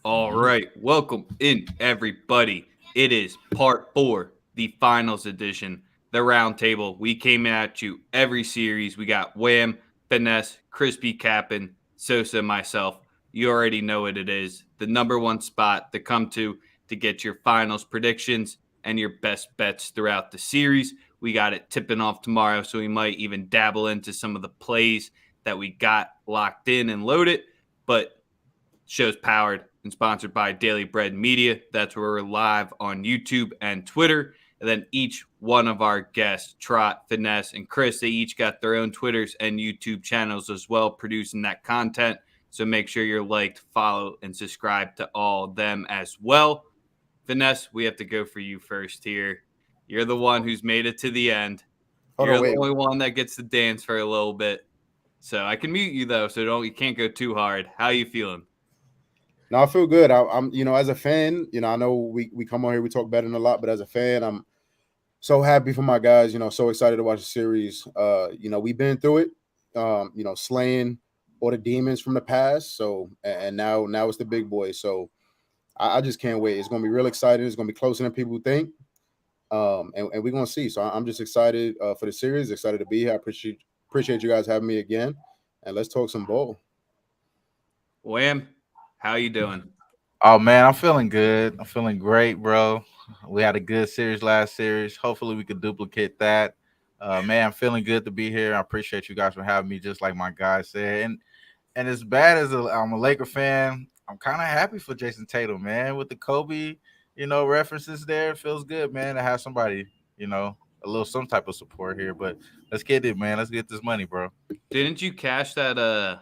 All right, welcome in everybody. It is part 4, the finals edition, the roundtable. We came at you every series. We got Wham, Finesse, Crispy Cap'n, Sosa, myself. You already know what it is. The number one spot to come to get your finals predictions and your best bets throughout the series. We got it tipping off tomorrow, so we might even dabble into some of the plays that we got locked in and loaded. But show's powered and sponsored by Daily Bread Media. That's where we're live on YouTube and Twitter. And then each one of our guests, Trot, Finesse, and Chris, they each got their own Twitters and YouTube channels as well, producing that content. So make sure you're liked, follow, and subscribe to all of them as well. Finesse, we have to go for you first here. You're the one who's made it to the end. Hold You're on, the wait. only one that gets to dance for a little bit. So I can mute you though, so you can't go too hard. How you feeling? No, I feel good. I'm, as a fan, I know we come on here, we talk betting a lot, but as a fan, I'm so happy for my guys. So excited to watch the series. We've been through it. Slaying all the demons from the past. So and now it's the big boys. So I just can't wait. It's gonna be real exciting. It's gonna be closer than people think. And we're gonna see. So I'm just excited for the series. Excited to be here. I appreciate you guys having me again. And let's talk some ball. Wham, how you doing? Oh man, I'm feeling good. I'm feeling great, bro. We had a good series last series. Hopefully, we could duplicate that. Man, I'm feeling good to be here. I appreciate you guys for having me, just like my guy said. And as bad as I'm a Laker fan, I'm kind of happy for Jason Tatum, man. With the Kobe, references there, it feels good, man, to have somebody, a little some type of support here. But let's get it, man. Let's get this money, bro. Didn't you cash that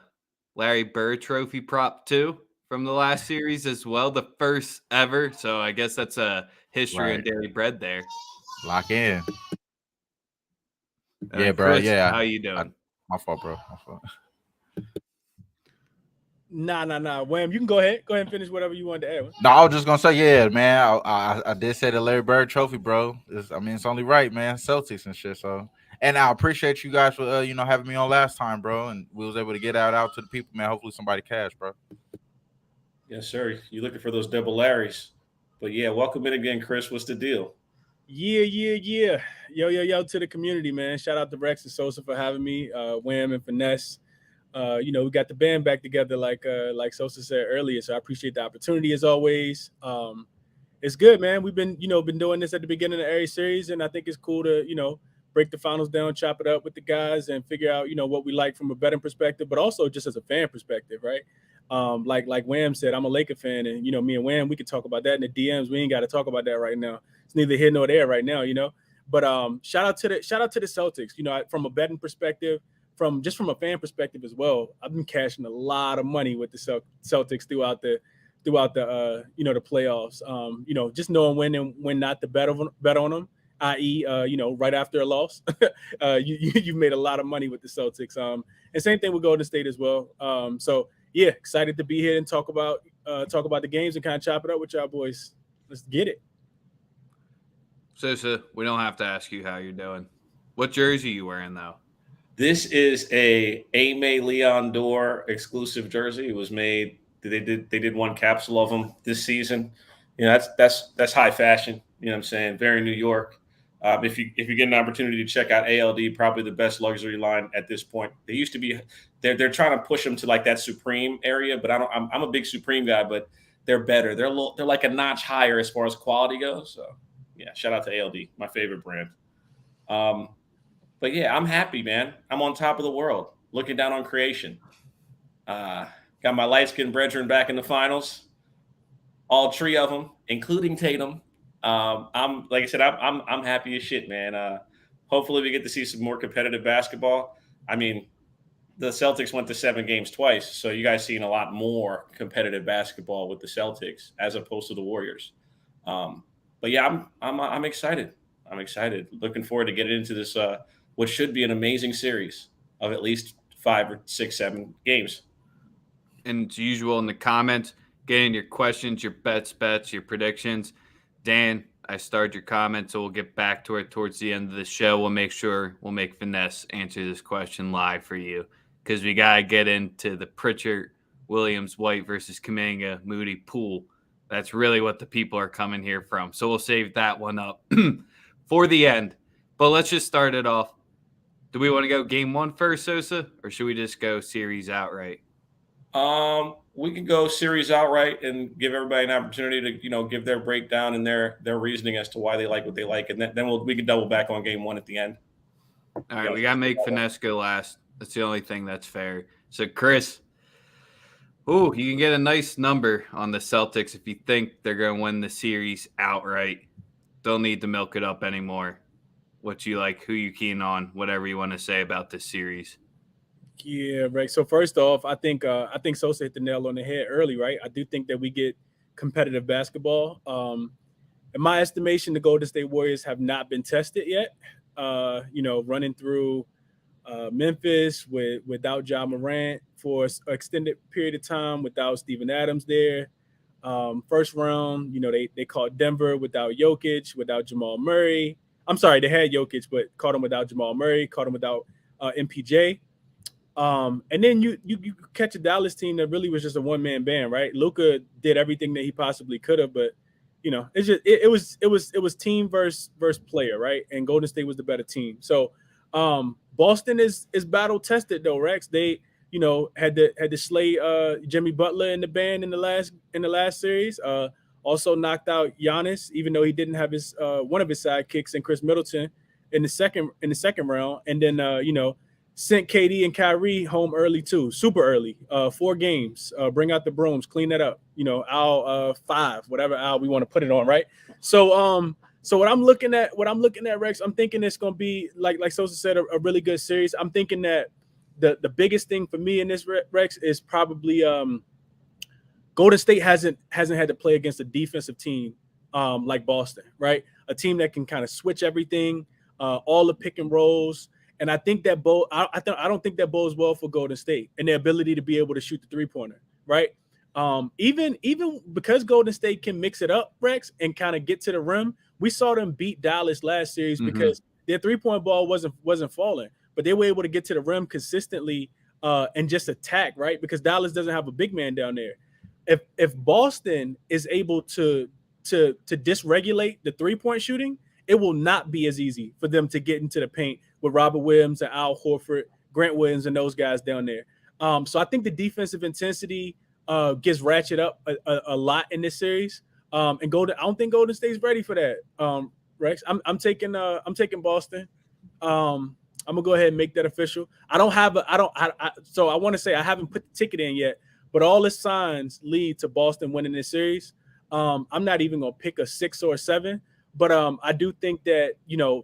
Larry Bird trophy prop too from the last series as well, the first ever? So I guess that's a history in Right. daily bread there. Lock in. And Yeah, then bro. Chris, Yeah. how you doing? My fault, bro. My fault. Nah. Wham, you can go ahead. Go ahead and finish whatever you wanted to add. No, I was just gonna say, yeah, man. I did say the Larry Bird Trophy, bro. It's only right, man. Celtics and shit. So, and I appreciate you guys for having me on last time, bro. And we was able to get out to the people, man. Hopefully, somebody cash, bro. Yes, sir. You looking for those double Larrys? But yeah, welcome in again, Chris. What's the deal? Yeah. Yo to the community, man. Shout out to Rex and Sosa for having me. Wham and Finesse. We got the band back together like Sosa said earlier. So I appreciate the opportunity as always. It's good, man. We've been doing this at the beginning of every series, and I think it's cool to, break the finals down, chop it up with the guys and figure out, what we like from a betting perspective, but also just as a fan perspective, right? Like Wham said, I'm a Laker fan, and me and Wham, we could talk about that in the DMs. We ain't got to talk about that right now. It's neither here nor there right now, But shout out to the Celtics. From a betting perspective, from a fan perspective as well, I've been cashing a lot of money with the Celtics throughout the the playoffs. Just knowing when and when not to bet on them, i.e., right after a loss. You've made a lot of money with the Celtics. And same thing with Golden State as well. So yeah, excited to be here and talk about the games and kind of chop it up with y'all boys. Let's get it. Sosa, we don't have to ask you how you're doing. What jersey you wearing though? This is a Aimee Leon Dore exclusive jersey. It was made. They did one capsule of them this season. That's high fashion. You know what I'm saying? Very New York. If you get an opportunity to check out ALD, probably the best luxury line at this point. They used to be. They're trying to push them to like that Supreme area, but I'm a big Supreme guy, but they're better. They're like a notch higher as far as quality goes. So yeah, shout out to ALD, my favorite brand. But yeah, I'm happy, man. I'm on top of the world, looking down on creation. Got my light skinned brethren back in the finals, all three of them, including Tatum. I'm like I said, I'm happy as shit, man. Hopefully, we get to see some more competitive basketball. I mean, the Celtics went to 7 games twice, so you guys seen a lot more competitive basketball with the Celtics as opposed to the Warriors. But yeah, I'm excited. I'm excited. Looking forward to getting into this. What should be an amazing series of at least 5 or 6, 7 games. And as usual in the comments, getting your questions, your bets, your predictions. Dan, I started your comments, so we'll get back to it towards the end of the show. We'll make Finesse answer this question live for you because we got to get into the Pritchard Williams, White versus Kuminga, Moody, Poole. That's really what the people are coming here from. So we'll save that one up for the end. But let's just start it off. Do we want to go game one first, Sosa, or should we just go series outright? We can go series outright and give everybody an opportunity to, give their breakdown and their reasoning as to why they like what they like, and then we can double back on game one at the end. All right, we gotta make Finesse go last. That's the only thing that's fair. So, Chris, you can get a nice number on the Celtics if you think they're gonna win the series outright. Don't need to milk it up anymore. What you like? Who you keen on? Whatever you want to say about this series. Yeah, right. So first off, I think Sosa hit the nail on the head early, right? I do think that we get competitive basketball. In my estimation, the Golden State Warriors have not been tested yet. Running through Memphis without Ja Morant for an extended period of time, without Steven Adams there. First round, they caught Denver without Jokic, without Jamal Murray. I'm sorry, they had Jokic, but caught him without Jamal Murray, caught him without MPJ. And then you catch a Dallas team that really was just a one-man band, right? Luka did everything that he possibly could have, but it's just it was team versus player, right? And Golden State was the better team. So Boston is battle tested though, Rex. They had to slay Jimmy Butler in the band in the last series. Also knocked out Giannis, even though he didn't have his one of his sidekicks in Chris Middleton in the second round, and then sent KD and Kyrie home early too, super early. 4 games. Bring out the brooms, clean that up. Al 5, whatever Al we want to put it on, right? So what I'm looking at, Rex, I'm thinking it's gonna be like Sosa said, a really good series. I'm thinking that the biggest thing for me in this, Rex, is probably Golden State hasn't had to play against a defensive team like Boston, right? A team that can kind of switch everything, all the pick and rolls. And I think that I don't think that bodes well for Golden State and their ability to be able to shoot the 3-pointer, right? Even because Golden State can mix it up, Rex, and kind of get to the rim. We saw them beat Dallas last series because their 3-point ball wasn't falling, but they were able to get to the rim consistently and just attack, right? Because Dallas doesn't have a big man down there. If Boston is able to dysregulate the 3-point shooting, it will not be as easy for them to get into the paint with Robert Williams and Al Horford, Grant Williams, and those guys down there. So I think the defensive intensity gets ratcheted up a lot in this series. I don't think Golden State's ready for that. Rex, I'm taking Boston. I'm gonna go ahead and make that official. So I want to say I haven't put the ticket in yet, but all the signs lead to Boston winning this series. I'm not even gonna pick a 6 or a 7. But I do think that,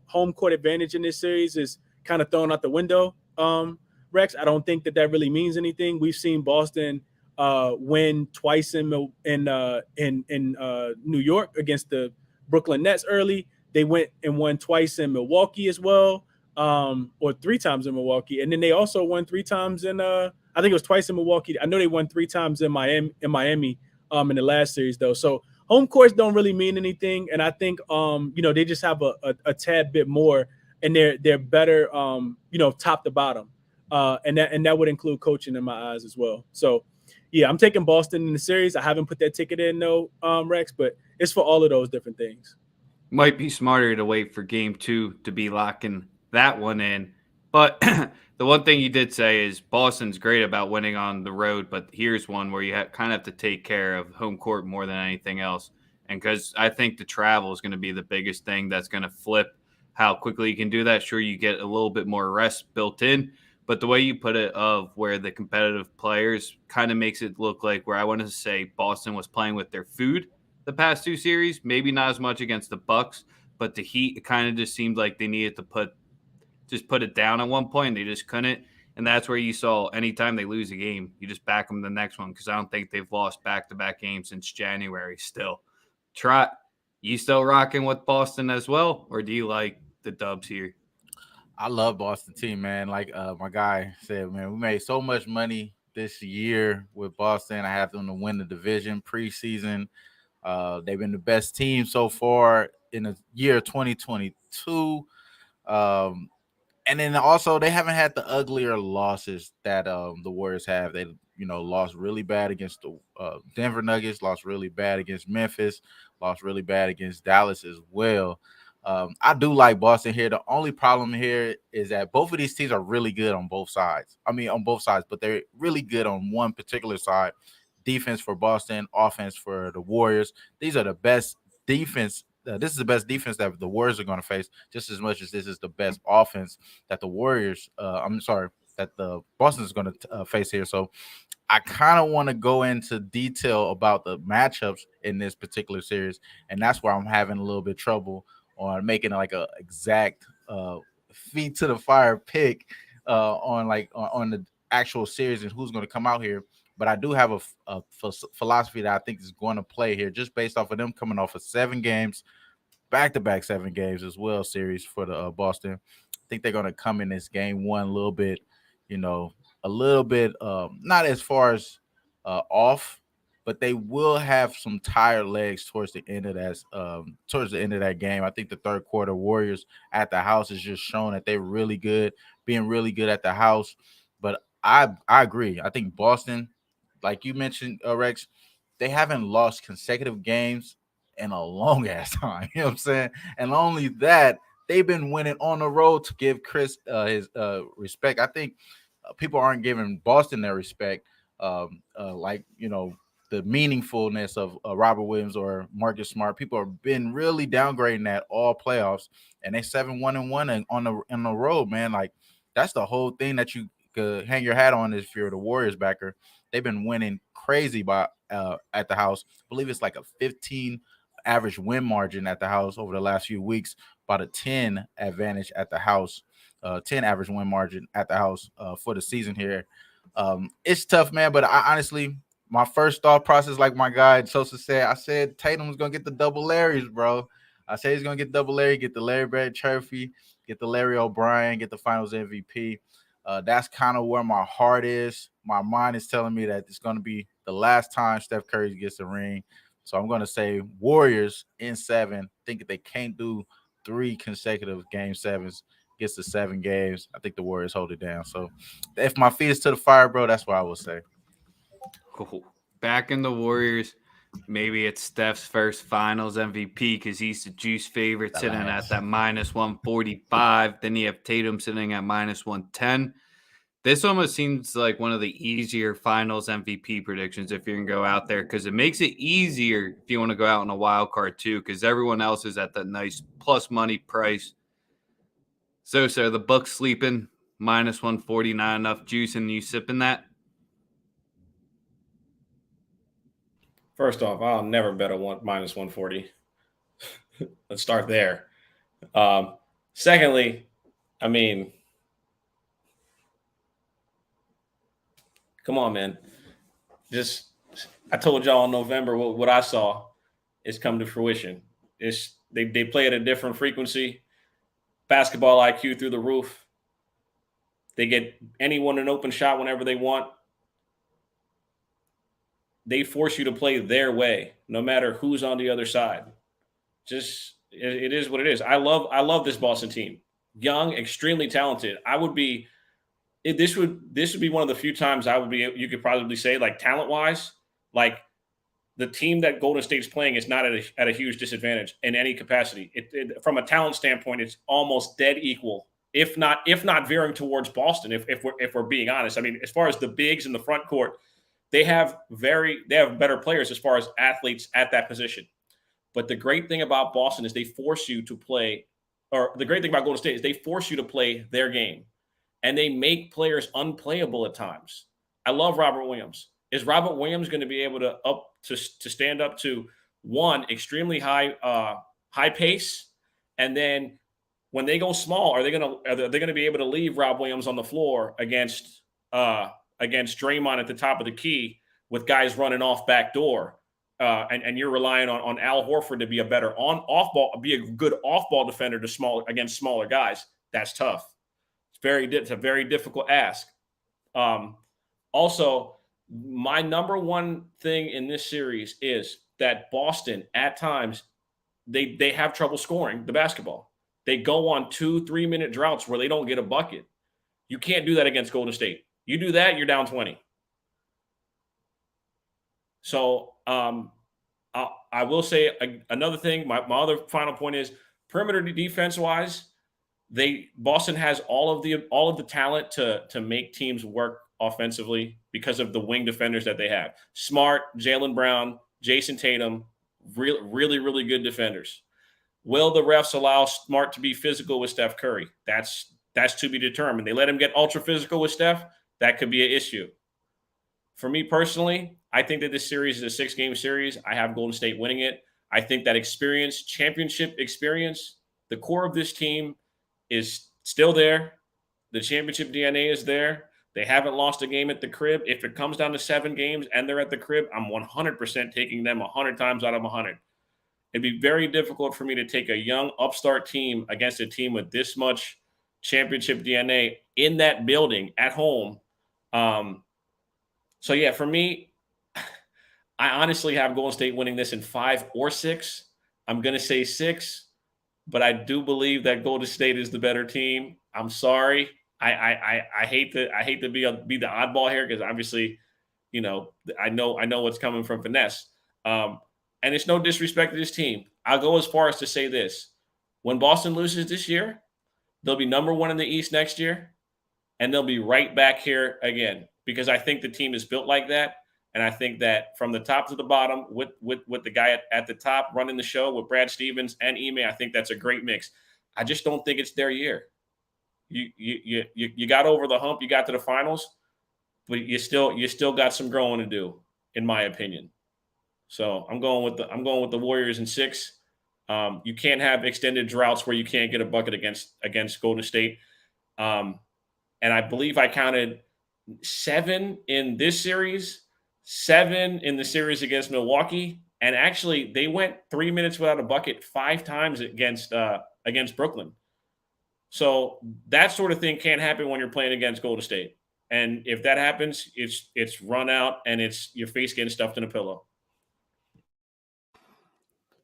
home court advantage in this series is kind of thrown out the window, Rex. I don't think that really means anything. We've seen Boston win twice in New York against the Brooklyn Nets early. They went and won twice in Milwaukee as well, or 3 times in Milwaukee. And then they also won 3 times in I think it was twice in Milwaukee. I know they won 3 times in Miami in the last series, though. So home courts don't really mean anything, and I think they just have a tad bit more, and they're better top to bottom, and that would include coaching in my eyes as well. So yeah, I'm taking Boston in the series. I haven't put that ticket in though, Rex, but it's for all of those different things. Might be smarter to wait for game 2 to be locking that one in, but the one thing you did say is Boston's great about winning on the road, but here's one where you kind of have to take care of home court more than anything else. And because I think the travel is going to be the biggest thing that's going to flip how quickly you can do that. Sure, you get a little bit more rest built in, but the way you put it of where the competitive players kind of makes it look like where I want to say Boston was playing with their food the past 2 series, maybe not as much against the Bucks, but the Heat, it kind of just seemed like they needed to put it down at one point. They just couldn't. And that's where you saw anytime they lose a game, you just back them the next one, because I don't think they've lost back-to-back games since January still. Trot, you still rocking with Boston as well, or do you like the Dubs here? I love Boston team, man. Like my guy said, man, we made so much money this year with Boston. I have them to win the division preseason. They've been the best team so far in the year 2022. And then also they haven't had the uglier losses that the Warriors have. They lost really bad against the Denver Nuggets, lost really bad against Memphis, lost really bad against Dallas as well. I do like Boston here. The only problem here is that both of these teams are really good on both sides. I mean, on both sides, but they're really good on one particular side. Defense for Boston, offense for the Warriors. These are the best defense. This is the best defense that the Warriors are going to face, just as much as this is the best offense that the Warriors. That the Boston is going to face here. So I kind of want to go into detail about the matchups in this particular series, and that's where I'm having a little bit trouble on making like a exact feet to the fire pick on the actual series and who's going to come out here. But I do have a philosophy that I think is going to play here, just based off of them coming off of 7 games, back-to-back 7 games as well, series for the Boston. I think they're going to come in this game one a little bit, not as far as off, but they will have some tired legs towards the end of that game. I think the third quarter Warriors at the house is just showing that they're really good, being really good at the house. But I agree. I think Boston, like you mentioned, Rex, they haven't lost consecutive games in a long ass time. You know what I'm saying? And not only that, they've been winning on the road to give Chris his respect. I think people aren't giving Boston their respect, the meaningfulness of Robert Williams or Marcus Smart. People have been really downgrading that all playoffs, and they 7-1-1 on the road, man. Like that's the whole thing that you could hang your hat on if you're the Warriors backer. They've been winning crazy by at the house. I believe it's like a 15 average win margin at the house over the last few weeks, about a 10 advantage at the house. 10 average win margin at the house for the season here. It's tough, man, but I honestly, my first thought process, like my guy Sosa said, I said Tatum's going to get the double Larrys, bro. I said he's going to get double Larry, get the Larry Bird Trophy, get the Larry O'Brien, get the finals MVP. That's kind of where my heart is. My mind is telling me that it's going to be the last time Steph Curry gets a ring. So I'm going to say Warriors in 7. Think that they can't do 3 consecutive game 7s. Gets to 7 games. I think the Warriors hold it down. So if my feet is to the fire, bro, that's what I would say. Cool. Back in the Warriors, maybe it's Steph's first finals MVP because he's the juice favorite sitting at that minus 145. Then you have Tatum sitting at minus 110. This almost seems like one of the easier finals MVP predictions if you're going to go out there because it makes it easier if you want to go out on a wild card too because everyone else is at that nice plus money price. So the Bucks sleeping, minus 149, enough juice, and you sipping that? First off, I'll never bet a minus 140. Let's start there. Secondly, I mean, come on, man. I told y'all in November what I saw is come to fruition. They play at a different frequency. Basketball IQ through the roof. They get anyone an open shot whenever they want. They force you to play their way, no matter who's on the other side. It is what it is. I love this Boston team. Young, extremely talented. This would be one of the few times you could probably say, like, talent-wise, like the team that Golden State's playing is not at a huge disadvantage in any capacity. From a talent standpoint, it's almost dead equal, if not veering towards Boston. If we're being honest, I mean, as far as the bigs in the front court, they have better players as far as athletes at that position. But the great thing about Boston is they force you to play, or the great thing about Golden State is they force you to play their game, and they make players unplayable at times. I love Robert Williams. Is Robert Williams going to be able to stand up to one extremely high pace, and then when they go small, are they going to be able to leave Rob Williams on the floor against Draymond at the top of the key with guys running off back door, and you're relying on Al Horford to be a better be a good off ball defender against smaller guys? That's tough. It's a very difficult ask. Also, my number one thing in this series is that Boston, at times, they have trouble scoring the basketball. they go on 2-3 minute droughts where they don't get a bucket. You can't do that against Golden State. You do that, you're down 20. So I will say another thing. My other final point is perimeter defense wise, Boston has all of the talent to make teams work offensively because of the wing defenders that they have. Smart, Jaylen Brown, Jason Tatum, really, really good defenders. Will the refs allow Smart to be physical with Steph Curry? That's to be determined. They let him get ultra physical with Steph. That could be an issue. For me personally, I think that this series is a 6-game series. I have Golden State winning it. I think that experience, championship experience, the core of this team is still there. The championship DNA is there. They haven't lost a game at the crib. If it comes down to 7 games and they're at the crib, I'm 100% taking them 100 times out of 100. It'd be very difficult for me to take a young upstart team against a team with this much championship DNA in that building at home. So, yeah, for me, I honestly have Golden State winning this in 5 or 6. I'm going to say 6, but I do believe that Golden State is the better team. I'm sorry. I hate to be the oddball here because obviously, I know what's coming from Finesse. And it's no disrespect to this team. I'll go as far as to say this. When Boston loses this year, they'll be number 1 in the East next year, and they'll be right back here again because I think the team is built like that. And I think that from the top to the bottom with the guy at the top running the show with Brad Stevens and Ime, I think that's a great mix. I just don't think it's their year. You got over the hump, you got to the finals, but you still got some growing to do, in my opinion. So I'm going with the Warriors in 6. You can't have extended droughts where you can't get a bucket against Golden State. And I believe I counted 7 in this series, 7 in the series against Milwaukee, and actually they went 3 minutes without a bucket 5 times against Brooklyn. So that sort of thing can't happen when you're playing against Golden State. And if that happens, it's run out and it's your face getting stuffed in a pillow.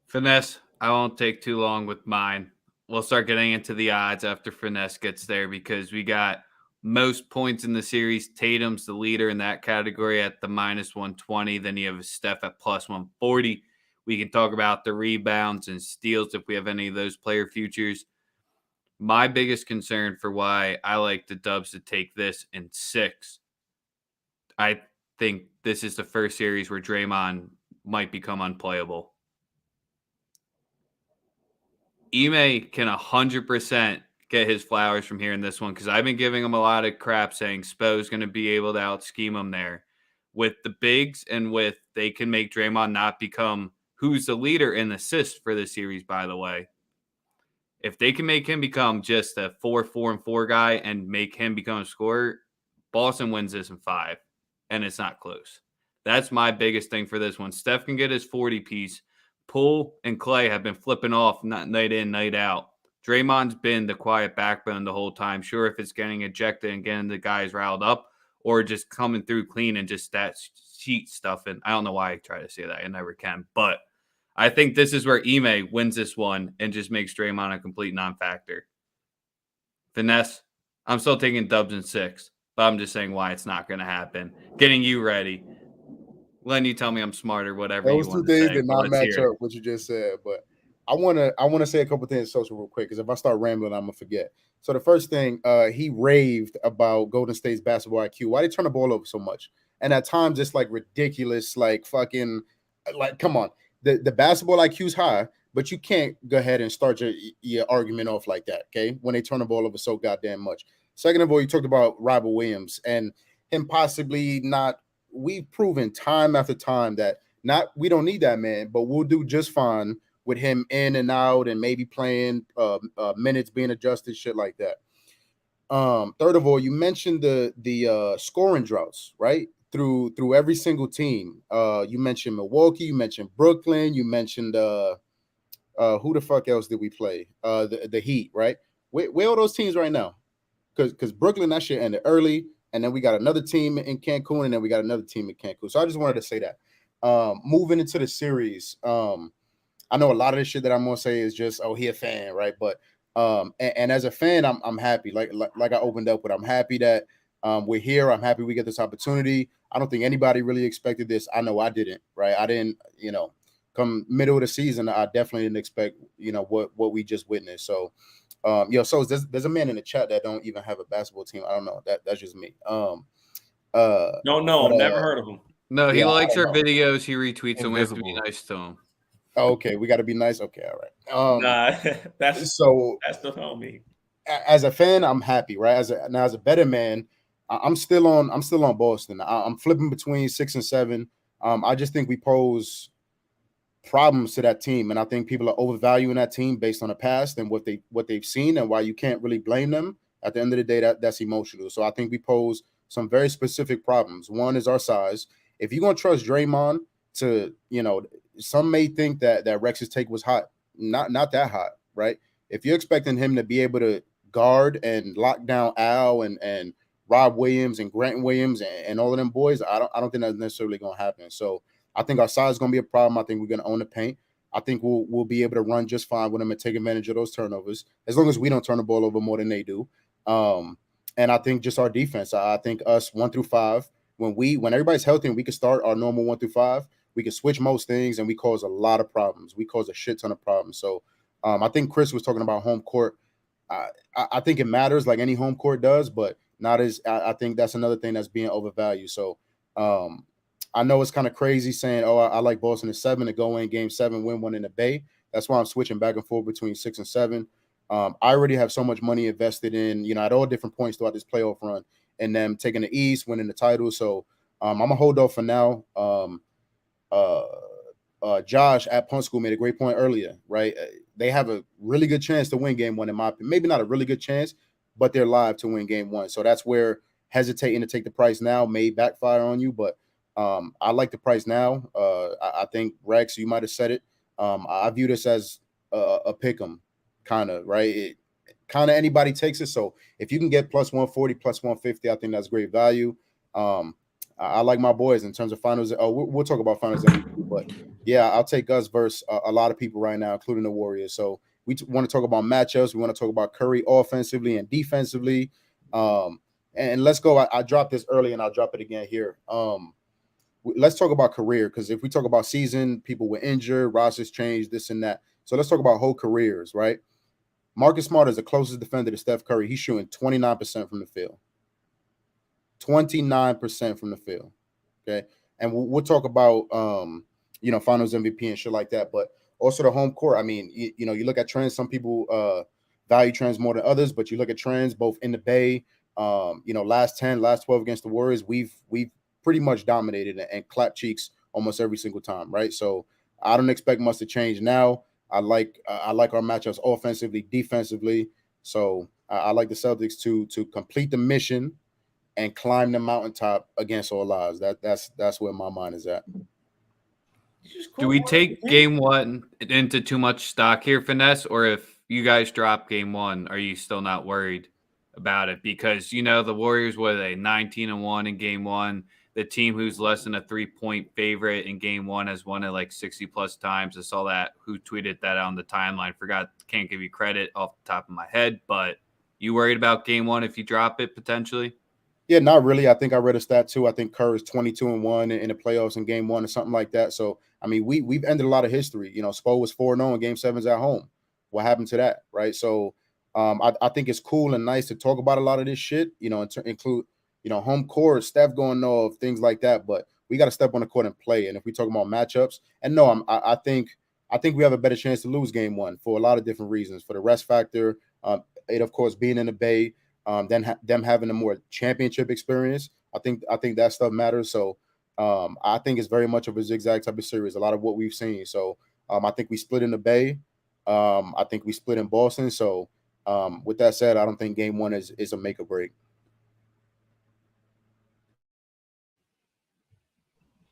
Finesse, I won't take too long with mine. We'll start getting into the odds after Finesse gets there because we got most points in the series. Tatum's the leader in that category at the -120. Then you have Steph at +140. We can talk about the rebounds and steals if we have any of those player futures. My biggest concern for why I like the Dubs to take this in 6, I think this is the first series where Draymond might become unplayable. Ime can 100% get his flowers from here in this one because I've been giving him a lot of crap saying Spo's going to be able to out-scheme him there. With the bigs and with they can make Draymond not become who's the leader in assists for this series, by the way. If they can make him become just a 4-4-4 guy and make him become a scorer, Boston wins this in 5, and it's not close. That's my biggest thing for this one. Steph can get his 40 piece. Poole and Clay have been flipping off night in, night out. Draymond's been the quiet backbone the whole time. Sure, if it's getting ejected and getting the guys riled up or just coming through clean and just that sheet stuff. And I don't know why I try to say that. I never can. But I think this is where Ime wins this one and just makes Draymond a complete non-factor. Finesse, I'm still taking Dubs in 6, but I'm just saying why it's not going to happen. Getting you ready. Len, you tell me I'm smart or whatever. Those you two want to things say, did not match up what you just said, but I wanna say a couple things social real quick because if I start rambling, I'm gonna forget. So the first thing, he raved about Golden State's basketball IQ. Why they turn the ball over so much? And at times it's like ridiculous, like fucking, like come on. The basketball IQ is high, but you can't go ahead and start your argument off like that, okay? When they turn the ball over so goddamn much. Second of all, you talked about Robert Williams and him possibly not. We've proven time after time that we don't need that man, but we'll do just fine with him in and out and maybe playing minutes being adjusted, shit like that. Third of all, you mentioned the scoring droughts, right? Through every single team. You mentioned Milwaukee, you mentioned Brooklyn, you mentioned who the fuck else did we play? The Heat, right? Where are those teams right now? Because Brooklyn, that shit ended early. And then we got another team in Cancun, and then we got another team in Cancun. So I just wanted to say that. Moving into the series, I know a lot of the shit that I'm going to say is just, oh, he a fan, right? But And as a fan, I'm happy. Like I opened up with, I'm happy that we're here. I'm happy we get this opportunity. I don't think anybody really expected this. I know I didn't. Right? I didn't. Come middle of the season, I definitely didn't expect what we just witnessed. So, so there's a man in the chat that don't even have a basketball team. I don't know. That's just me. No, never heard of him. No, he Yeah, likes I our don't know. videos. He retweets them. We have to be Invisible. nice to him. Okay, we got to be nice. Okay, all right. Nah, that's So the homie. as a fan, I'm happy, right? As a better man, I'm still on Boston. I'm flipping between 6 and 7. I just think we pose problems to that team, and I think people are overvaluing that team based on the past and what they've seen, and why you can't really blame them. At the end of the day, that's emotional. So I think we pose some very specific problems. One is our size. If you're gonna trust Draymond to, some may think that Rex's take was hot. Not that hot, right? If you're expecting him to be able to guard and lock down Al and Rob Williams and Grant Williams and all of them boys, I don't think that's necessarily gonna happen. So I think our size is going to be a problem. I think we're going to own the paint. I think we'll be able to run just fine with them and take advantage of those turnovers, as long as we don't turn the ball over more than they do. And I think just our defense. I think us 1 through 5, when everybody's healthy and we can start our normal 1 through 5, we can switch most things and we cause a lot of problems. We cause a shit ton of problems. So I think Chris was talking about home court. I think it matters like any home court does, but not as I think that's another thing that's being overvalued. So I know it's kind of crazy saying, oh, I like Boston at 7 to go in game 7, win one in the Bay. That's why I'm switching back and forth between 6 and 7. I already have so much money invested in, at all different points throughout this playoff run, and them taking the East, winning the title. So I'm going to hold off for now. Josh at Punt School made a great point earlier, right? They have a really good chance to win game 1, in my opinion. Maybe not a really good chance, but they're live to win game 1. So that's where hesitating to take the price now may backfire on you, but I like the price now. I think Rex, you might have said it. I view this as a pick 'em, kind of, right? Kind of anybody takes it. So if you can get plus 140, plus 150, I think that's great value. I like my boys in terms of finals. Oh, we'll talk about finals MVP, but yeah, I'll take us versus a lot of people right now, including the Warriors. So we want to talk about matchups. We want to talk about Curry offensively and defensively. And let's go. I dropped this early and I'll drop it again here. Let's talk about career, because if we talk about season, people were injured, rosters changed, this and that. So let's talk about whole careers, right? Marcus Smart is the closest defender to Steph Curry. He's shooting 29% from the field. 29% from the field. Okay. And we'll talk about finals MVP and shit like that. But also the home court. I mean, you look at trends. Some people value trends more than others, but you look at trends both in the Bay, last 10, last 12 against the Warriors, we've pretty much dominated and clapped cheeks almost every single time, right? So I don't expect much to change now. I like our matchups offensively, defensively. So I like the Celtics to complete the mission and climb the mountaintop against all odds. That's where my mind is at. Do we take game 1 into too much stock here, Finesse, or if you guys drop game 1, are you still not worried about it? Because the Warriors were 19-1 in game 1. The team who's less than a 3-point favorite in game 1 has won it like 60 plus times. I saw that. Who tweeted that on the timeline? Forgot. Can't give you credit off the top of my head. But you worried about game 1 if you drop it potentially? Yeah, not really. I think I read a stat too. I think Kerr is 22-1 in the playoffs in game 1 or something like that. So I mean, we've ended a lot of history. Spo was 4-0 in game 7s at home. What happened to that, right? So I think it's cool and nice to talk about a lot of this shit. Include home court, Steph going off, things like that. But we got to step on the court and play. And if we talk about matchups, and no, I think we have a better chance to lose game 1 for a lot of different reasons. For the rest factor, it of course being in the Bay, then them having a more championship experience. I think that stuff matters. So I think it's very much of a zigzag type of series. A lot of what we've seen. So I think we split in the Bay. I think we split in Boston. So with that said, I don't think game 1 is a make or break.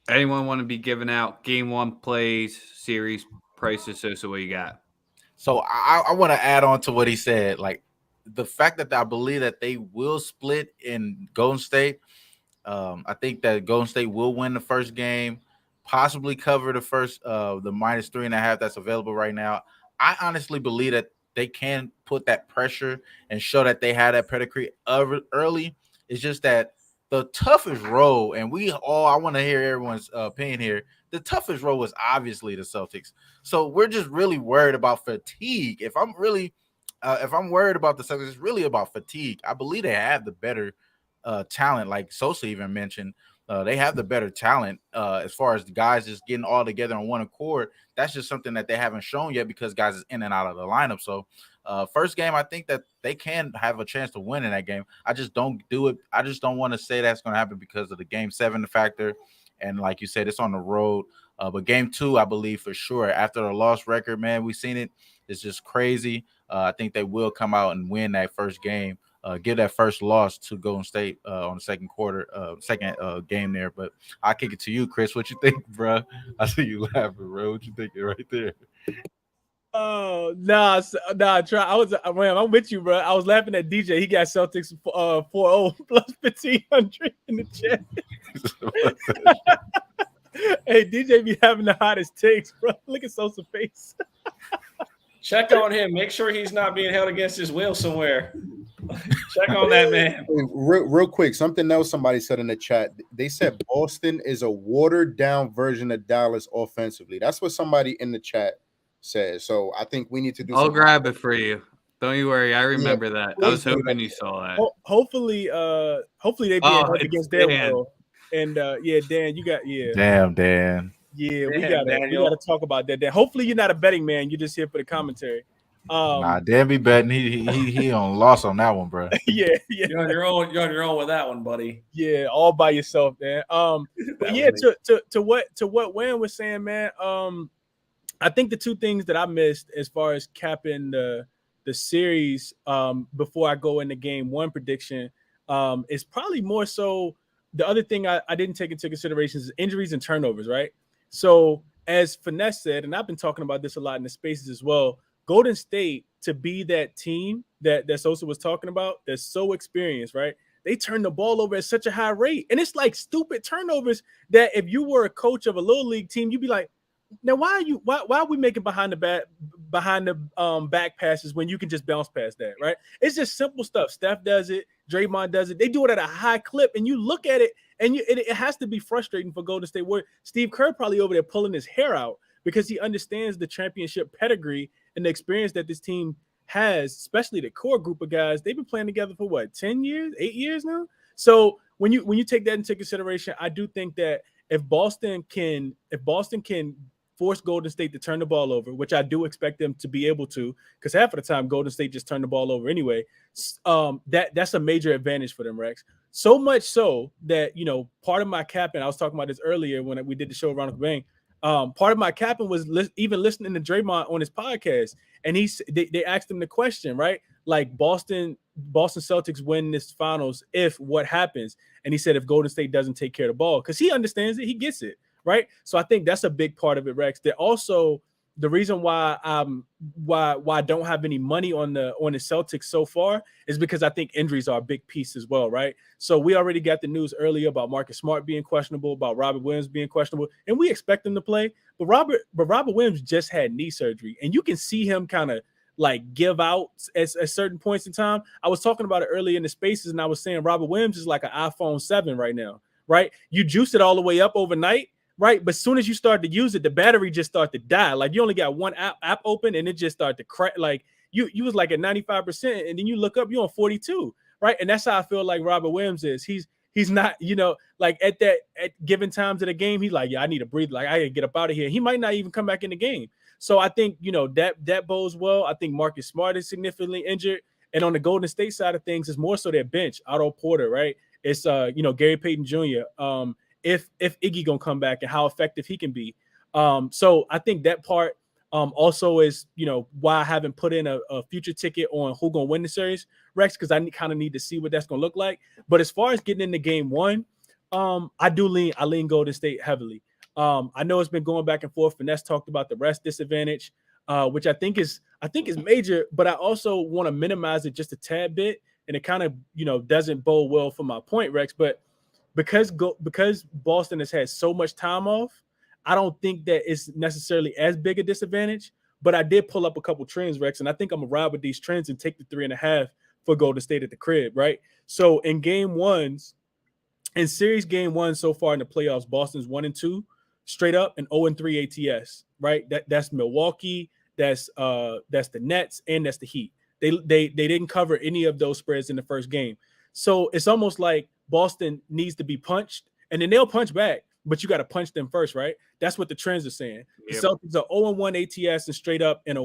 Anyone want to be giving out game 1 plays, series prices? So what you got? So I want to add on to what he said. Like the fact that I believe that they will split in Golden State. I think that Golden State will win the first game, possibly cover the first the -3.5 that's available right now. I honestly believe that they can put that pressure and show that they had that pedigree early. It's just that the toughest role, and I want to hear everyone's opinion here. The toughest role was obviously the Celtics. So we're just really worried about fatigue. If I'm worried about the Celtics, it's really about fatigue. I believe they have the better talent, like Sosa even mentioned. They have the better talent as far as the guys just getting all together on one accord. That's just something that they haven't shown yet because guys is in and out of the lineup. So first game, I think that they can have a chance to win in that game. I just don't do it. I just don't want to say that's going to happen because of the game 7 factor. And like you said, it's on the road. But game 2, I believe for sure, after the loss record, man, we've seen it. It's just crazy. I think they will come out and win that first game. Give that first loss to Golden State on the second game there. But I'll kick it to you, Chris. What you think, bro? I see you laughing, bro. What you thinking right there? Oh, nah. I'm with you, bro. I was laughing at DJ. He got Celtics 4-0 plus 1,500 in the chat. Hey, DJ be having the hottest takes, bro. Look at Sosa's face. Check on him. Make sure he's not being held against his will somewhere. Check on that man. Real quick, something else somebody said in the chat. They said Boston is a watered down version of Dallas offensively. That's what somebody in the chat said. So I think we need to do. I'll grab it for you. Don't you worry. I remember that. I was hoping you saw that. Hopefully they be held against their will. And Dan, you got Damn, Dan. Yeah, we gotta talk about that. Dan. Hopefully you're not a betting man. You're just here for the commentary. Nah, Dan be betting. He on loss on that one, bro. Yeah. You're on your own with that one, buddy. Yeah, all by yourself, man. But yeah, to what Wayne was saying, man. I think the two things that I missed as far as capping the series before I go into game 1 prediction is probably more so. The other thing I didn't take into consideration is injuries and turnovers, right? So as Finesse said, and I've been talking about this a lot in the spaces as well, Golden State, to be that team that Sosa was talking about, that's so experienced, right? They turn the ball over at such a high rate. And it's like stupid turnovers that if you were a coach of a little league team, you'd be like, now why are we making behind the back passes when you can just bounce past that, right? It's just simple stuff. Steph does it, Draymond does it. They do it at a high clip, and you look at it, and it has to be frustrating for Golden State. Where Steve Kerr probably over there pulling his hair out because he understands the championship pedigree and the experience that this team has, especially the core group of guys. They've been playing together for what, 10 years, 8 years now. So when you take that into consideration, I do think that if Boston can force Golden State to turn the ball over, which I do expect them to be able to, because half of the time Golden State just turned the ball over anyway. That's a major advantage for them, Rex. So much so that, part of my capping, I was talking about this earlier when we did the show around the bang. Part of my capping was even listening to Draymond on his podcast, and they asked him the question, right? Like Boston Celtics win this finals if what happens, and he said if Golden State doesn't take care of the ball, because he understands it, he gets it. Right. So I think that's a big part of it, Rex. That also the reason why I don't have any money on the Celtics so far is because I think injuries are a big piece as well. Right. So we already got the news earlier about Marcus Smart being questionable, about Robert Williams being questionable, and we expect him to play. But Robert Williams just had knee surgery, and you can see him kind of like give out at certain points in time. I was talking about it earlier in the spaces, and I was saying Robert Williams is like an iPhone 7 right now. Right. You juice it all the way up overnight. Right, but as soon as you start to use it, the battery just start to die. Like you only got one app open, and it just started to crack. Like you was like at 95%, and then you look up, you're on 42. Right, and that's how I feel like Robert Williams is. He's not, like at given times of the game, he's like, yeah, I need to breathe. Like I gotta get up out of here. He might not even come back in the game. So I think that bodes well. I think Marcus Smart is significantly injured, and on the Golden State side of things, it's more so their bench. Otto Porter, right? It's Gary Payton Jr. If Iggy gonna come back and how effective he can be. So I think that part also is, why I haven't put in a future ticket on who gonna win the series, Rex, because I kind of need to see what that's gonna look like. But as far as getting into game 1, I lean Golden State heavily. I know it's been going back and forth. Finesse talked about the rest disadvantage, which I think is major, but I also want to minimize it just a tad bit, and it kind of doesn't bode well for my point, Rex. But because Boston has had so much time off, I don't think that it's necessarily as big a disadvantage. But I did pull up a couple trends, Rex, and I think I'm gonna ride with these trends and take the 3.5 for Golden State at the crib, right? So in series game one so far in the playoffs, Boston's 1-2 straight up and 0-3 ATS, right? That's Milwaukee, that's the Nets, and that's the Heat. They didn't cover any of those spreads in the first game. So it's almost like Boston needs to be punched, and then they'll punch back, but you got to punch them first, right? That's what the trends are saying. Yep. The Celtics are 0-1 ATS and straight up and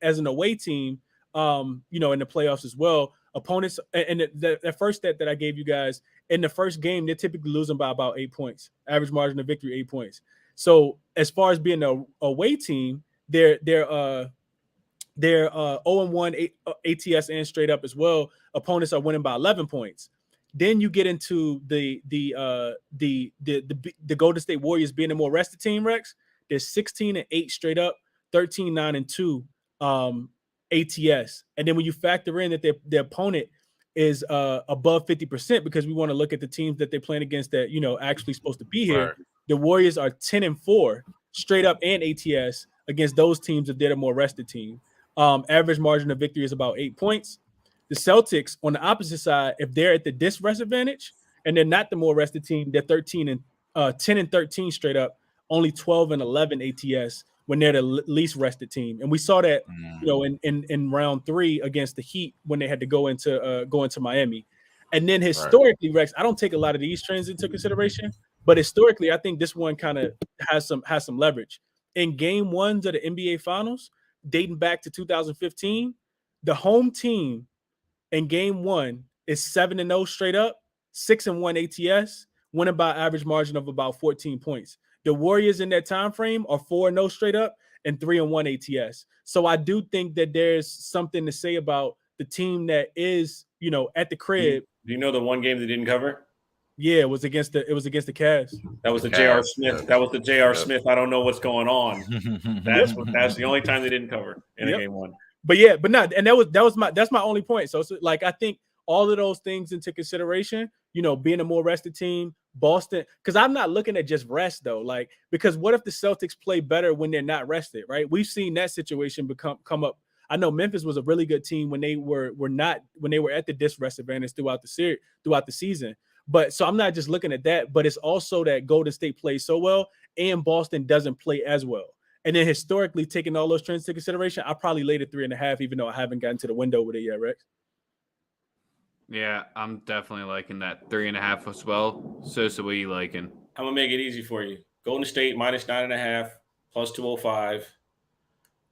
as an away team, in the playoffs as well. Opponents, and the first stat that I gave you guys, in the first game, they're typically losing by about 8 points. Average margin of victory, 8 points. So as far as being a away team, they're 0-1 ATS and straight up as well. Opponents are winning by 11 points. Then you get into the Golden State Warriors being a more rested team, Rex. They're 16-8 straight up, 13-9-2 ATS. And then when you factor in that their opponent is above 50%, because we want to look at the teams that they're playing against that, actually supposed to be here. Right. The Warriors are 10-4 straight up and ATS against those teams if they're a more rested team. Average margin of victory is about 8 points. The Celtics on the opposite side, if they're at the disadvantage and they're not the more rested team, they're 10-13 straight up, only 12-11 ATS when they're the least rested team. And we saw that, in round 3 against the Heat when they had to go into Miami. And then historically, right. Rex, I don't take a lot of these trends into consideration, but historically, I think this one kind of has some leverage. In game ones of the NBA Finals, dating back to 2015, the home team in game one is 7-0 straight up, 6-1 ATS, winning by average margin of about 14 points. The Warriors in that time frame are 4-0 straight up and 3-1 ATS. So I do think that there's something to say about the team that is, at the crib. Do you know the one game they didn't cover? Yeah, it was against the Cavs. That was the J.R. Smith. That was the J.R. Smith. I don't know what's going on. That's the only time they didn't cover in a game one. But not, and that's my only point. So like I think all of those things into consideration, being a more rested team, Boston, because I'm not looking at just rest though. Like, because what if the Celtics play better when they're not rested, right? We've seen that situation come up. I know Memphis was a really good team when they were at the disadvantage throughout the season. But so I'm not just looking at that, but it's also that Golden State plays so well and Boston doesn't play as well. And then historically, taking all those trends into consideration, I probably laid it 3.5, even though I haven't gotten to the window with it yet, Rex. Yeah, I'm definitely liking that 3.5 as well. So what are you liking? I'm gonna make it easy for you. Golden State -9.5, plus 205.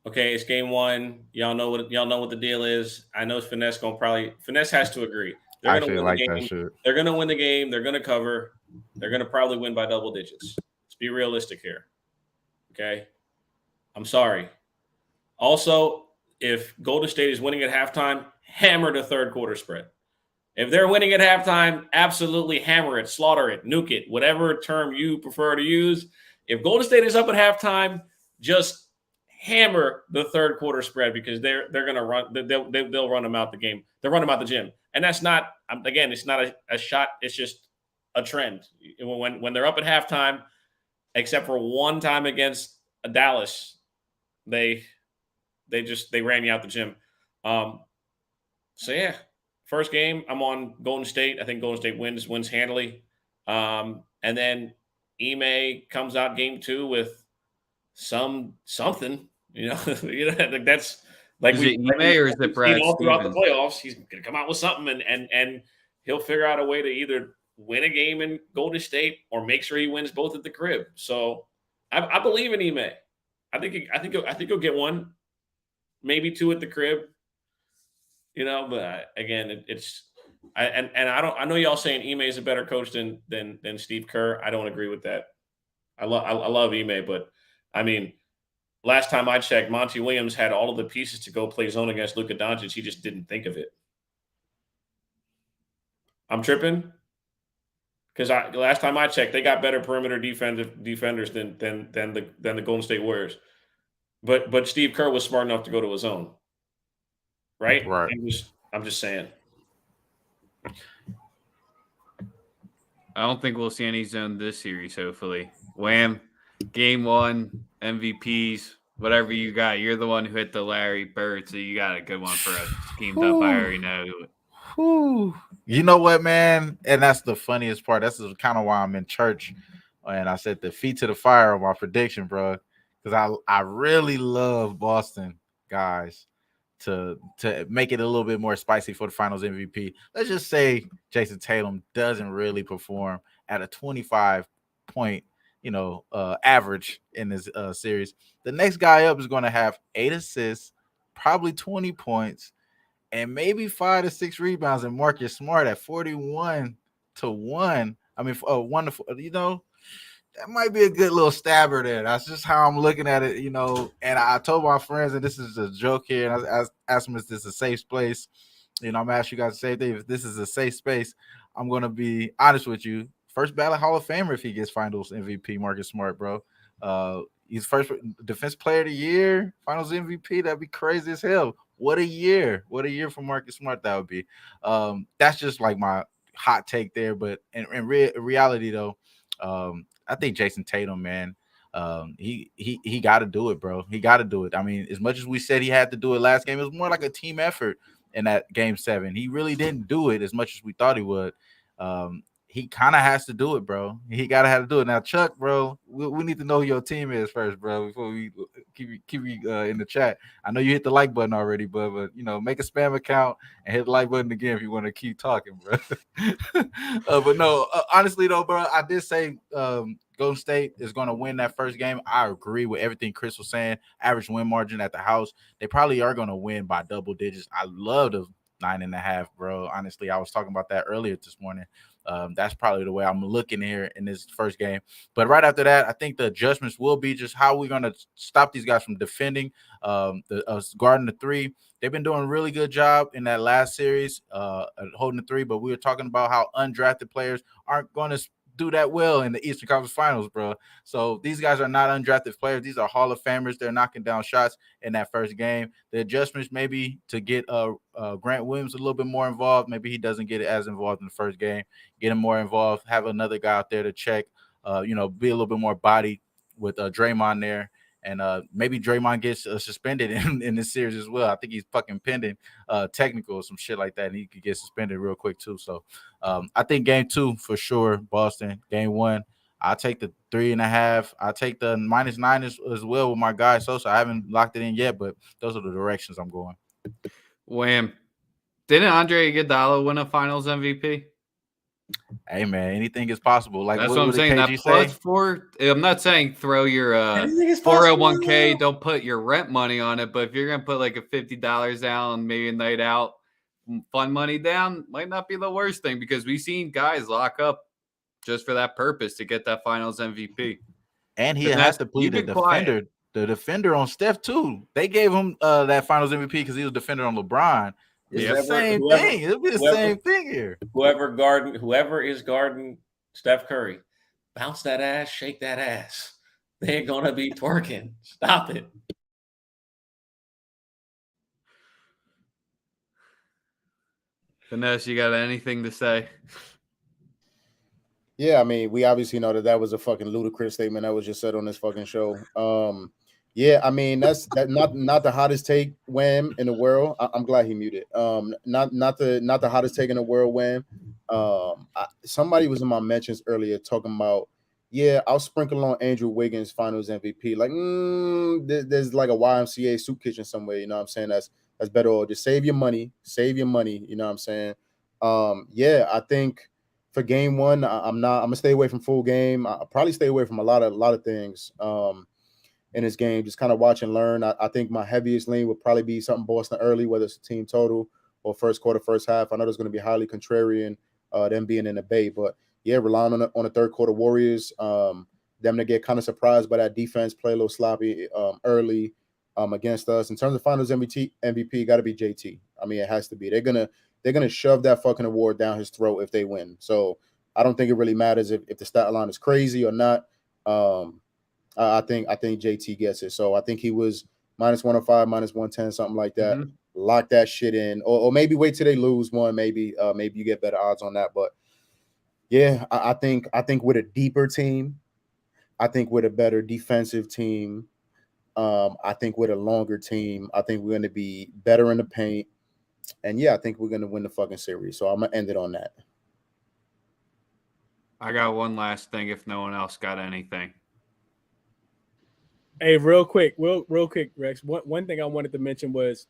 Okay, it's game one. Y'all know what the deal is. I know Finesse has to agree. They're gonna win the game. They're gonna win the game. They're gonna cover. They're gonna probably win by double digits. Let's be realistic here. Okay. I'm sorry. Also, if Golden State is winning at halftime, hammer the third quarter spread. If they're winning at halftime, absolutely hammer it, slaughter it, nuke it, whatever term you prefer to use. If Golden State is up at halftime, just hammer the third quarter spread, because they're going to run. They'll run them out the game. They'll run them out the gym, and that's not, again, it's not a shot. It's just a trend. When they're up at halftime, except for one time against Dallas, they ran you out the gym. So yeah, first game I'm on Golden State. I think Golden State wins handily. And then Ime comes out game 2 with something. Like that's like, is it Ime or is it Brad all throughout the playoffs? He's gonna come out with something, and he'll figure out a way to either win a game in Golden State or make sure he wins both at the crib. So I believe in Ime. I think he'll get one, maybe 2 at the crib. But again, I know y'all saying Ime is a better coach than Steve Kerr. I don't agree with that. I love Ime, but I mean, last time I checked, Monty Williams had all of the pieces to go play zone against Luka Doncic. He just didn't think of it. I'm tripping. Because last time I checked, they got better perimeter defenders than the Golden State Warriors, but Steve Kerr was smart enough to go to his own, right? Right. I'm just saying. I don't think we'll see any zone this series. Hopefully, Wham, game 1 MVPs. Whatever you got, you're the one who hit the Larry Bird, so you got a good one for us. Schemed up, I already know. Whew. You know what, man? And that's the funniest part. That's kind of why I'm in church. And I said the feet to the fire on my prediction, bro. Because I really love Boston guys to make it a little bit more spicy for the finals MVP. Let's just say Jason Tatum doesn't really perform at a 25 point, average in this series. The next guy up is going to have 8 assists, probably 20 points, and maybe 5 to 6 rebounds, and Marcus Smart at 41 to 1. I mean, wonderful, that might be a good little stabber there. That's just how I'm looking at it, And I told my friends, and this is a joke here, and I asked them, is this a safe place? I'm gonna ask you guys the same thing. If this is a safe space, I'm gonna be honest with you. First ballot Hall of Famer if he gets Finals MVP, Marcus Smart, bro. He's first Defense Player of the Year, Finals MVP. That'd be crazy as hell. What a year! What a year for Marcus Smart that would be. That's just like my hot take there. But in reality, though, I think Jason Tatum, man, he got to do it, bro. He got to do it. I mean, as much as we said he had to do it last game, it was more like a team effort in that game 7. He really didn't do it as much as we thought he would. He kind of has to do it, bro. He got to have to do it. Now, Chuck, bro, we need to know who your team is first, bro, before we keep you in the chat. I know you hit the like button already, but make a spam account and hit the like button again if you want to keep talking, bro. But no, honestly, though, bro, I did say Golden State is going to win that first game. I agree with everything Chris was saying. Average win margin at the house. They probably are going to win by double digits. I love the 9.5, bro. Honestly, I was talking about that earlier this morning. That's probably the way I'm looking here in this first game. But right after that, I think the adjustments will be just how we're going to stop these guys from defending, guarding the 3. They've been doing a really good job in that last series, holding the 3. But we were talking about how undrafted players aren't going to do that well in the Eastern Conference Finals, bro. So these guys are not undrafted players. These are Hall of Famers. They're knocking down shots in that first game. The adjustments maybe to get Grant Williams a little bit more involved. Maybe he doesn't get as involved in the first game. Get him more involved. Have another guy out there to check. Be a little bit more body with Draymond there. And maybe Draymond gets suspended in this series as well. I think he's fucking pending technical or some shit like that, and he could get suspended real quick too. So I think game 2 for sure, Boston. Game 1, I'll take the 3.5. I'll take the -9 as well with my guy Sosa. I haven't locked it in yet, but those are the directions I'm going. Wham. Didn't Andre Iguodala win a Finals MVP? Hey, man, anything is possible. Like, that's what I'm saying. KG That plus 4. I'm not saying throw your 401k. Don't put your rent money on it. But if you're gonna put like a $50 down, maybe a night out, fun money down, might not be the worst thing because we've seen guys lock up just for that purpose to get that Finals MVP. And he has to plead the defender on Steph too. They gave him that Finals MVP because he was defender on LeBron. It's the same thing. It'll be the same thing here. Whoever is guarding Steph Curry, bounce that ass, shake that ass. They're gonna be twerking. Stop it. Vanessa, you got anything to say? Yeah, I mean, we obviously know that was a fucking ludicrous statement that was just said on this fucking show. Yeah, I mean, that's not the hottest take Wham in the world. I'm glad he muted. Not the hottest take in the world Wham. Somebody was in my mentions earlier talking about, yeah, I'll sprinkle on Andrew Wiggins Finals MVP. Like, there's like a YMCA soup kitchen somewhere. You know what I'm saying? That's better. Or just save your money. You know what I'm saying? Yeah, I think for game 1, I'm gonna stay away from full game. I'll probably stay away from a lot of things. In this game, just kind of watch and learn. I think my heaviest lean would probably be something Boston early, whether it's a team total or first quarter, first half. I know there's going to be highly contrarian, them being in the Bay, but yeah, relying on the third quarter Warriors, them to get kind of surprised by that defense, play a little sloppy early against us. In terms of Finals MVP, got to be JT. I mean, it has to be. They're gonna shove that fucking award down his throat if they win. So I don't think it really matters if the stat line is crazy or not. I think JT gets it. So I think he was -105, -110, something like that. Mm-hmm. Lock that shit in, or maybe wait till they lose one. Maybe you get better odds on that. But yeah, I think with a deeper team, I think with a better defensive team, I think with a longer team, I think we're going to be better in the paint. And yeah, I think we're going to win the fucking series. So I'm going to end it on that. I got one last thing if no one else got anything. Hey, real quick, Rex. One thing I wanted to mention was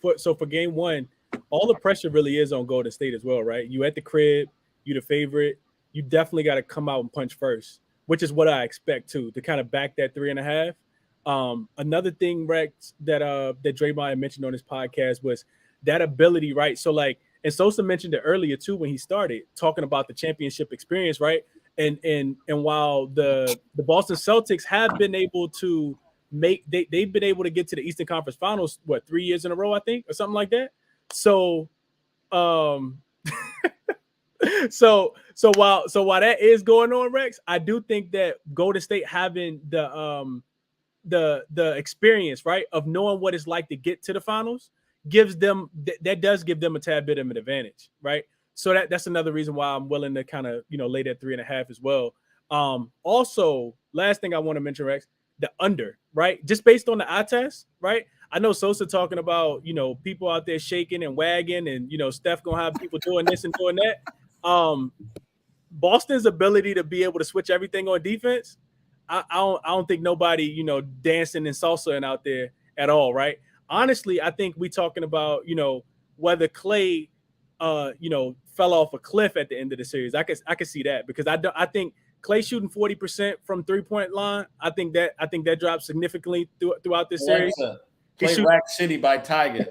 for game one, all the pressure really is on Golden State as well, right? You at the crib, you the favorite. You definitely got to come out and punch first, which is what I expect too, to kind of back that 3.5. Another thing, Rex, that Draymond had mentioned on his podcast was that ability, right? So like, and Sosa mentioned it earlier too when he started talking about the championship experience, right? And while the Boston Celtics have been able to they've been able to get to the Eastern Conference Finals 3 years in a row, I think, or something like that. So so while that is going on, Rex, I do think that Golden State having the experience, right, of knowing what it's like to get to the finals gives them that does give them a tad bit of an advantage, right? So that's another reason why I'm willing to kind of lay that 3.5 as well. Also, last thing I want to mention, Rex, the under, right? Just based on the eye test, right? I know Sosa talking about people out there shaking and wagging, and Steph gonna have people doing this and doing that. Boston's ability to be able to switch everything on defense, I don't think nobody dancing and salsaing out there at all, right? Honestly, I think we talking about whether Klay fell off a cliff at the end of the series. I could see that, because I think Klay shooting 40% from 3-point line. I think that dropped significantly throughout this series. Play Rack City by Tiger.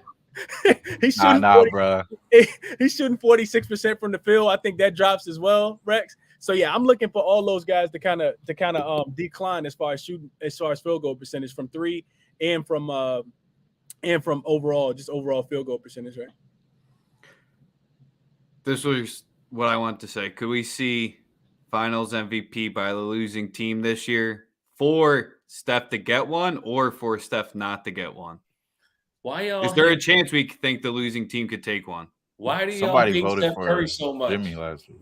He's shooting bro. He's shooting 46% from the field. I think that drops as well, Rex. So yeah, I'm looking for all those guys to kind of decline as far as field goal percentage from 3 and from overall field goal percentage, right? This was what I want to say. Could we see Finals MVP by the losing team this year for Steph to get one, or for Steph not to get one? Why y'all? Is there a chance we think the losing team could take one? Why do y'all Somebody hate voted Steph for Curry so much? Jimmy last week.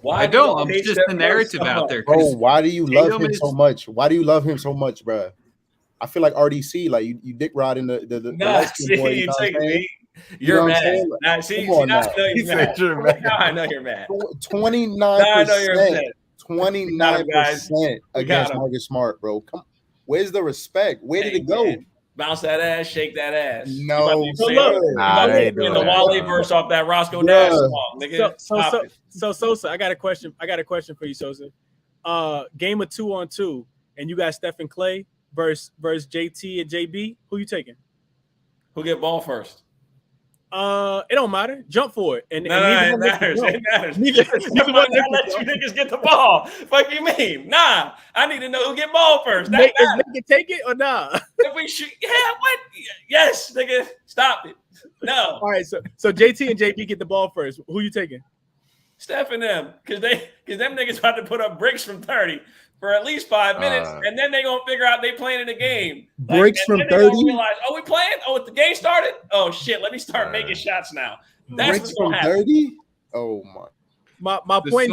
Why I don't. y'all I'm hate just Steph the Curry narrative so out much? there. Bro, why do you love Tatum him so much? Why do you love him so much, bro? I feel like RDC, like you dick riding the Nah, light-skinned boy. see, You know what I'm saying? you're You know what I'm mad. saying? Nah, see, Come on now now. I know He you're said mad. you're mad. Now I know you're mad. 29%. 29% We got against him. Marcus Smart, bro. Come, where's the respect? Where did Hey, it go? man. Bounce that ass, shake that ass. No, you sir. Nah, they ain't the doing that, Wale bro. verse off that Roscoe Bruh. Nash song, nigga. So Sosa, I got a question for you, Sosa. Game of 2-on-2, and you got Steph and Klay versus JT and JB. Who you taking? Who get ball first? It don't matter. Jump for it. And It neither one matters. makes It matters. Neither one I let you niggas get the ball. Fuck you mean? Nah, I need to know who get ball first. That Is matters. nigga take it or nah? If we shoot, what? Yes, nigga, stop it. No. All right, so JT and JB get the ball first. Who you taking? Steph and them, because them niggas about to put up bricks from 30 for at least 5 minutes, and then they gonna figure out they playing in the game. Bricks from 30. Realize, oh, we playing? Oh, the game started? Oh shit, let me start making shots now. That's Bricks what's from gonna happen. 30. Oh my. My point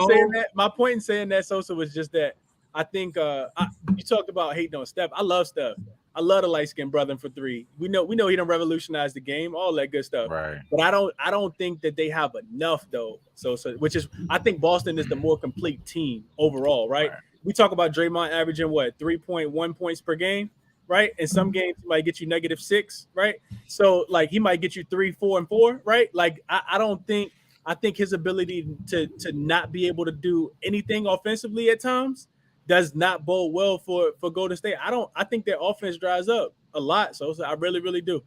in saying that Sosa was just that I think you talked about hating on Steph. I love Steph. I love the light-skinned brother for 3. We know he done revolutionized the game, all that good stuff. Right. But I don't think that they have enough though. So which is, I think Boston is the more complete team overall, right? We talk about Draymond averaging 3.1 points per game, right? In some games he might get you -6, right? So like he might get you 3, 4, and 4, right? Like I think his ability to not be able to do anything offensively at times does not bode well for Golden State. I think their offense dries up a lot. So I really, really do.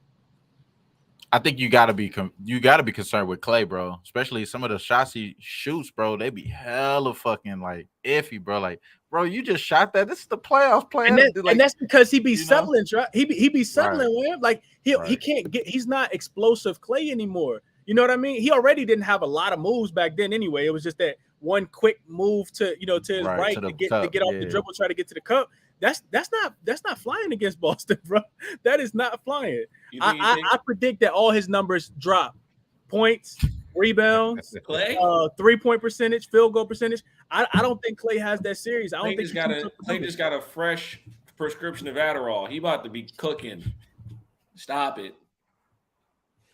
I think you gotta be concerned with Klay, bro. Especially some of the shots he shoots, bro. They be hella fucking like iffy, bro. Like, bro, you just shot that. This is the playoffs playing, and that's because he be settling, right? He be settling, Right. man. Like he can't get. He's not explosive Klay anymore. You know what I mean? He already didn't have a lot of moves back then anyway. It was just that one quick move to his right to get off the dribble, try to get to the cup. That's not flying against Boston, bro. That is not flying. I predict that all his numbers drop. Points, rebounds, 3-point percentage, field goal percentage. I don't think Klay has that series. I don't think Klay just got a fresh prescription of Adderall. He about to be cooking. Stop it.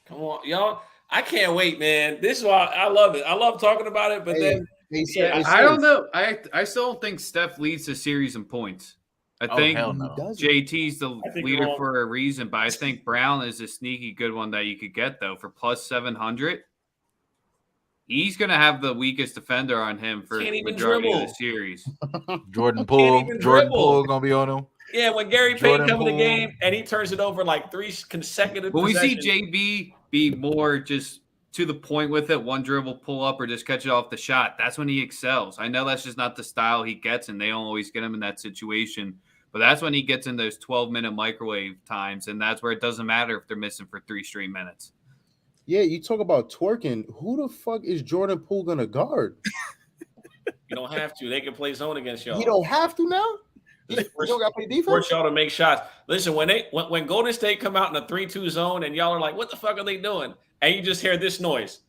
Come on, y'all. I can't wait, man. This is why I love it. I love talking about it, but I don't know. I still don't think Steph leads the series in points. I think hell no. JT's the leader for a reason, but I think Brown is a sneaky good one that you could get though for plus 700. He's gonna have the weakest defender on him for the majority of the series. Jordan Poole gonna be on him. Yeah, when Gary Payton comes in the game and he turns it over like 3 consecutive When possessions. we see JB be more just to the point with it, one dribble, pull up, or just catch it off the shot, that's when he excels. I know that's just not the style he gets, and they don't always get him in that situation. But that's when he gets in those 12-minute microwave times, and that's where it doesn't matter if they're missing for 3 straight minutes. Yeah, you talk about twerking. Who the fuck is Jordan Poole gonna guard? You don't have to. They can play zone against y'all. You don't have to now. You don't got to play defense. Force y'all to make shots. Listen, when Golden State come out in a 3-2 zone and y'all are like, "What the fuck are they doing?" and you just hear this noise.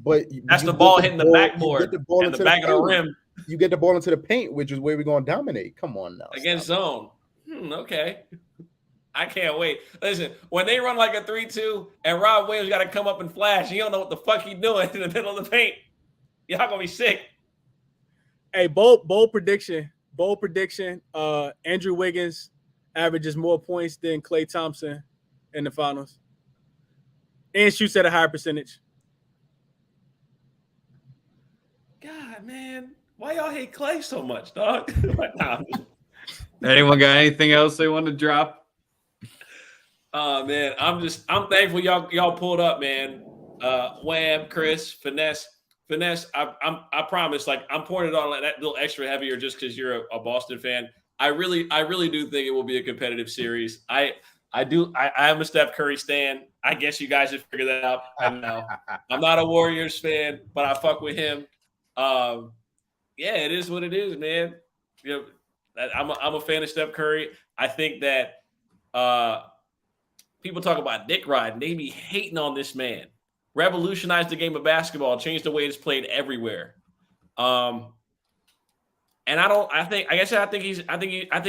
But that's the ball hitting the backboard and the back of the rim. You get the ball into the paint, which is where we're going to dominate. Come on now. Against zone. Okay. I can't wait. Listen, when they run like a 3-2 and Rob Williams got to come up and flash, you don't know what the fuck he's doing in the middle of the paint. Y'all going to be sick. Hey, bold prediction. Andrew Wiggins averages more points than Klay Thompson in the finals. And shoots at a higher percentage. God, man. Why y'all hate Klay so much, dog? Anyone got anything else they want to drop? Man, I'm thankful y'all pulled up, man. Wham, Chris, Finesse. I promise, like I'm pouring it on that little extra heavier just because you're a Boston fan. I really do think it will be a competitive series. I am a Steph Curry stan. I guess you guys have figured that out. I know. I'm not a Warriors fan, but I fuck with him. Yeah, it is what it is, man. You know, I'm a fan of Steph Curry. I think that people talk about dick riding. They be hating on this man. Revolutionized the game of basketball, changed the way it's played everywhere. And I think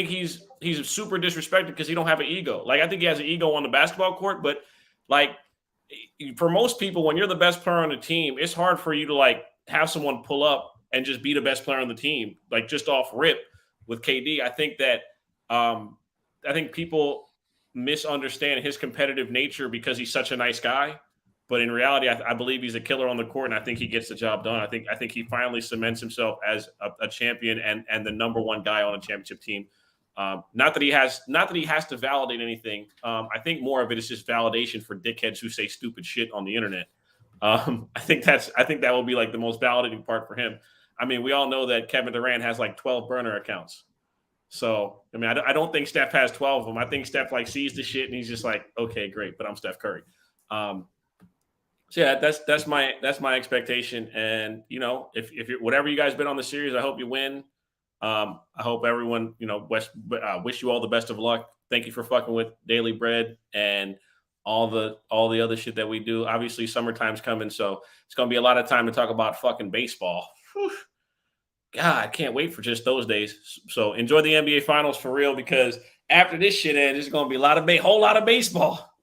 he's super disrespected because he don't have an ego. Like I think he has an ego on the basketball court, but like for most people, when you're the best player on the team, it's hard for you to like have someone pull up and just be the best player on the team, like just off rip with KD. I think that I think people misunderstand his competitive nature because he's such a nice guy. But in reality, I believe he's a killer on the court, and I think he gets the job done. I think he finally cements himself as a champion and the number one guy on a championship team. Not that he has to validate anything. I think more of it is just validation for dickheads who say stupid shit on the internet. I think that will be like the most validating part for him. I mean, we all know that Kevin Durant has like 12 burner accounts. So, I mean, I don't think Steph has 12 of them. I think Steph like sees the shit and he's just like, okay, great, but I'm Steph Curry. So yeah, that's my expectation. And you know, if you're, whatever you guys bet on the series, I hope you win. I hope everyone, you know, wish you all the best of luck. Thank you for fucking with Daily Bread and all the other shit that we do. Obviously, summertime's coming, so it's gonna be a lot of time to talk about fucking baseball. Whew. God, I can't wait for just those days. So enjoy the NBA Finals for real, because after this shit ends, there's gonna be a whole lot of baseball.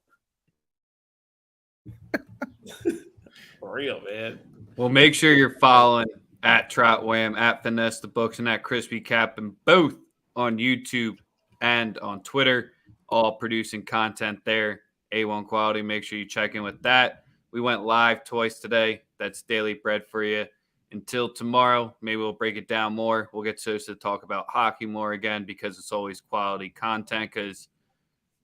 For real, man. Well, make sure you're following at Trout Wham, at Finesse the Books, and at Crispy Cap, and both on YouTube and on Twitter, all producing content there. A1 quality. Make sure you check in with that. We went live twice today. That's Daily Bread for you. Until tomorrow, maybe we'll break it down more. We'll get Sosa to talk about hockey more again because it's always quality content, because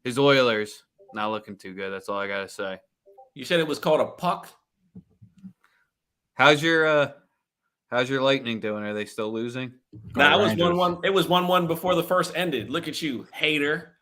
his Oilers not looking too good. That's all I got to say. You said it was called a puck? How's your Lightning doing? Are they still losing? Nah, it was 1-1. It was 1-1 before the first ended. Look at you, hater.